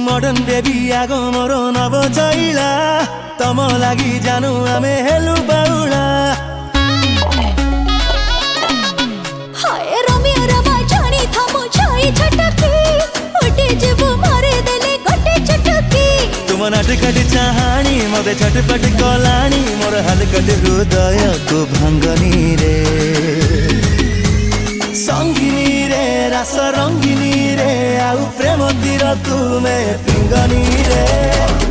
Modern baby आगो मोर नव चैला तम लागि जानु आमे हेलु बाउला हाय रमिया रमा जानी थामो छाई छटकी उठे जीवो मारे देले गोटे चटकी तुम नाटकट चाहानी मते छटपट कलानी मोर हलकट हृदय को भंगनी रे संगिनी रे रस रंगिनी रे आउ प्रेम तीर तुमे पिंगनी रे।